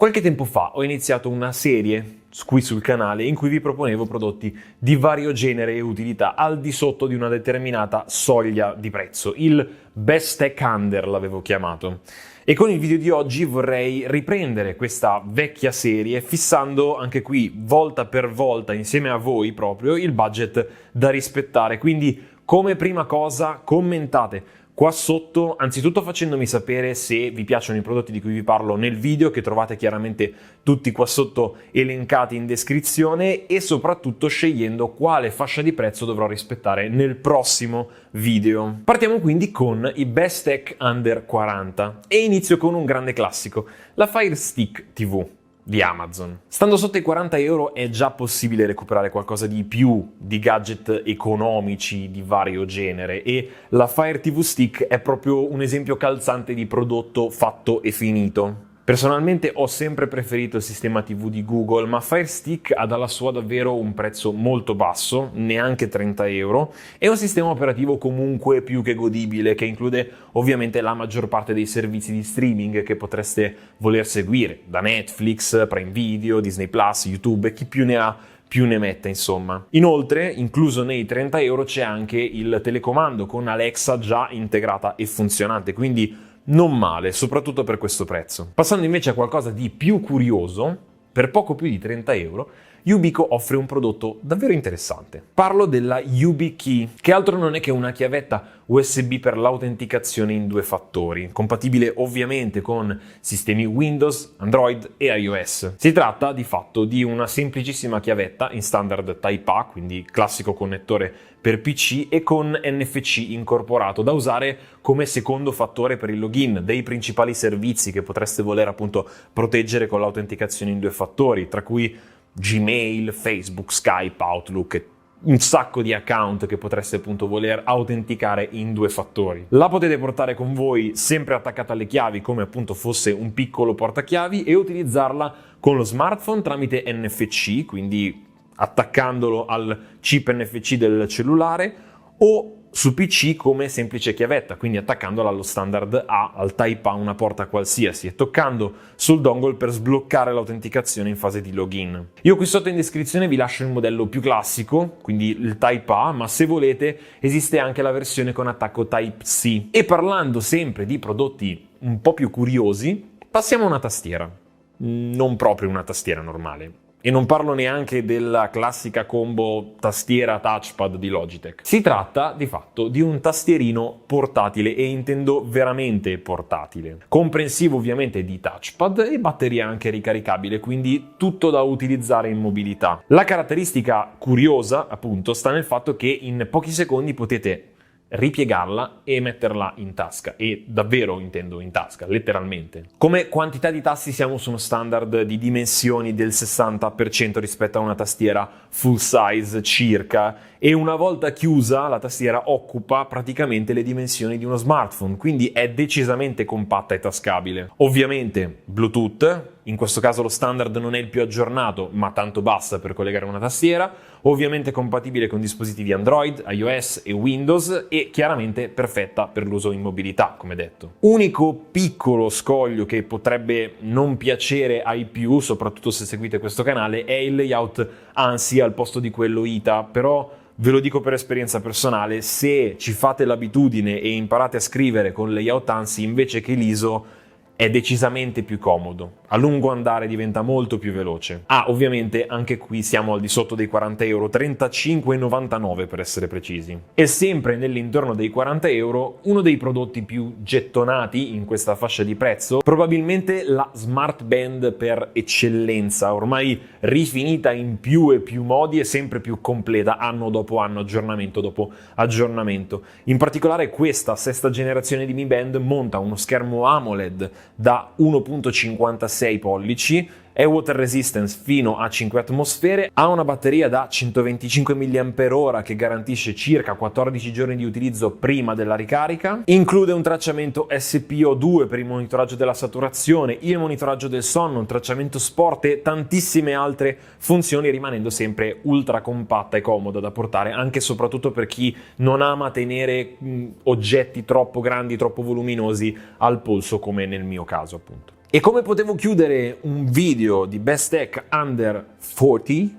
Qualche tempo fa ho iniziato una serie qui sul canale in cui vi proponevo prodotti di vario genere e utilità al di sotto di una determinata soglia di prezzo. Il Best Tech Under l'avevo chiamato. E con il video di oggi vorrei riprendere questa vecchia serie fissando anche qui volta per volta insieme a voi proprio il budget da rispettare. Quindi come prima cosa commentate qua sotto, anzitutto facendomi sapere se vi piacciono i prodotti di cui vi parlo nel video, che trovate chiaramente tutti qua sotto elencati in descrizione, e soprattutto scegliendo quale fascia di prezzo dovrò rispettare nel prossimo video. Partiamo quindi con i Best Tech Under 40 e inizio con un grande classico, la Fire Stick TV di Amazon. Stando sotto i 40 euro è già possibile recuperare qualcosa di più di gadget economici di vario genere e la Fire TV Stick è proprio un esempio calzante di prodotto fatto e finito. Personalmente ho sempre preferito il sistema TV di Google, ma Fire Stick ha dalla sua davvero un prezzo molto basso, neanche 30 euro, e un sistema operativo comunque più che godibile, che include ovviamente la maggior parte dei servizi di streaming che potreste voler seguire, da Netflix, Prime Video, Disney Plus, YouTube e chi più ne ha più ne metta, insomma. Inoltre, incluso nei 30 euro, c'è anche il telecomando con Alexa già integrata e funzionante, quindi non male, soprattutto per questo prezzo. Passando invece a qualcosa di più curioso, per poco più di 30 euro, Yubico offre un prodotto davvero interessante. Parlo della YubiKey, che altro non è che una chiavetta USB per l'autenticazione in 2 fattori, compatibile ovviamente con sistemi Windows, Android e iOS. Si tratta di fatto di una semplicissima chiavetta in standard Type-A, quindi classico connettore per PC, e con NFC incorporato da usare come secondo fattore per il login dei principali servizi che potreste voler appunto proteggere con l'autenticazione in 2 fattori, tra cui Gmail, Facebook, Skype, Outlook e un sacco di account che potreste appunto voler autenticare in 2 fattori. La potete portare con voi sempre attaccata alle chiavi come appunto fosse un piccolo portachiavi e utilizzarla con lo smartphone tramite NFC, quindi attaccandolo al chip NFC del cellulare, o su PC come semplice chiavetta, quindi attaccandola allo standard A, al Type A, una porta qualsiasi, e toccando sul dongle per sbloccare l'autenticazione in fase di login. Io qui sotto in descrizione vi lascio il modello più classico, quindi il Type A, ma se volete esiste anche la versione con attacco Type C. E parlando sempre di prodotti un po' più curiosi, passiamo a una tastiera. Non proprio una tastiera normale. E non parlo neanche della classica combo tastiera touchpad di Logitech. Si tratta di fatto di un tastierino portatile, e intendo veramente portatile, comprensivo ovviamente di touchpad e batteria anche ricaricabile, quindi tutto da utilizzare in mobilità. La caratteristica curiosa appunto sta nel fatto che in pochi secondi potete ripiegarla e metterla in tasca, e davvero intendo in tasca, letteralmente. Come quantità di tasti siamo su uno standard di dimensioni del 60% rispetto a una tastiera full size circa, e una volta chiusa la tastiera occupa praticamente le dimensioni di uno smartphone, quindi è decisamente compatta e tascabile. Ovviamente Bluetooth, in questo caso lo standard non è il più aggiornato, ma tanto basta per collegare una tastiera, ovviamente compatibile con dispositivi Android, iOS e Windows, e chiaramente perfetta per l'uso in mobilità, come detto. Unico piccolo scoglio che potrebbe non piacere ai più, soprattutto se seguite questo canale, è il layout ANSI al posto di quello ITA, però ve lo dico per esperienza personale, se ci fate l'abitudine e imparate a scrivere con layout ANSI invece che l'ISO, è decisamente più comodo. A lungo andare diventa molto più veloce. Ovviamente anche qui siamo al di sotto dei 40 euro, 35,99 per essere precisi. E sempre nell'intorno dei 40 euro, uno dei prodotti più gettonati in questa fascia di prezzo, probabilmente la Smart Band per eccellenza, ormai rifinita in più e più modi e sempre più completa anno dopo anno, aggiornamento dopo aggiornamento. In particolare questa 6ª generazione di Mi Band monta uno schermo AMOLED da 1.56 pollici, è water resistance fino a 5 atmosfere, ha una batteria da 125 mAh che garantisce circa 14 giorni di utilizzo prima della ricarica, include un tracciamento SpO2 per il monitoraggio della saturazione, il monitoraggio del sonno, un tracciamento sport e tantissime altre funzioni, rimanendo sempre ultra compatta e comoda da portare, anche e soprattutto per chi non ama tenere oggetti troppo grandi, troppo voluminosi al polso, come nel mio caso appunto. E come potevo chiudere un video di Best Tech Under 40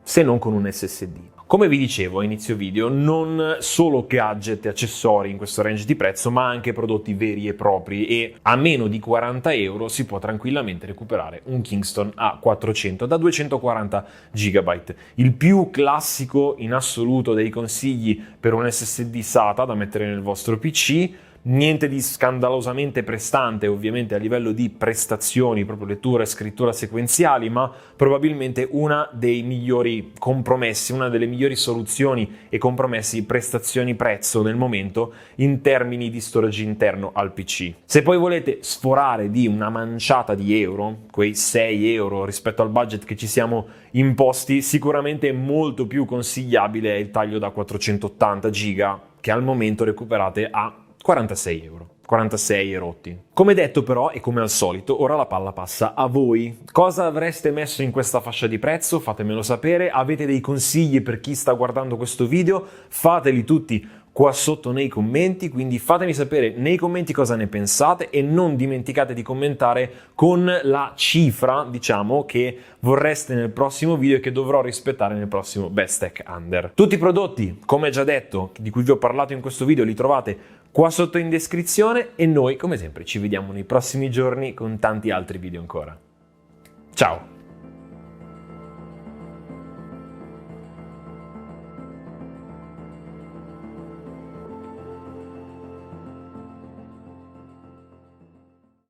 se non con un SSD? Come vi dicevo a inizio video, non solo gadget e accessori in questo range di prezzo, ma anche prodotti veri e propri, e a meno di 40 euro si può tranquillamente recuperare un Kingston A400 da 240 GB. Il più classico in assoluto dei consigli per un SSD SATA da mettere nel vostro PC. Niente di scandalosamente prestante ovviamente a livello di prestazioni, proprio lettura e scrittura sequenziali, ma probabilmente una dei migliori compromessi, una delle migliori soluzioni e compromessi prestazioni-prezzo nel momento in termini di storage interno al PC. Se poi volete sforare di una manciata di euro, quei 6 euro rispetto al budget che ci siamo imposti, sicuramente molto più consigliabile è il taglio da 480 GB che al momento recuperate a 46 euro. 46 erotti. Come detto però, e come al solito, ora la palla passa a voi. Cosa avreste messo in questa fascia di prezzo? Fatemelo sapere. Avete dei consigli per chi sta guardando questo video? Fateli tutti qua sotto nei commenti, quindi fatemi sapere nei commenti cosa ne pensate e non dimenticate di commentare con la cifra, diciamo, che vorreste nel prossimo video e che dovrò rispettare nel prossimo Best Tech Under. Tutti i prodotti, come già detto, di cui vi ho parlato in questo video, li trovate qua sotto in descrizione e noi, come sempre, ci vediamo nei prossimi giorni con tanti altri video ancora. Ciao!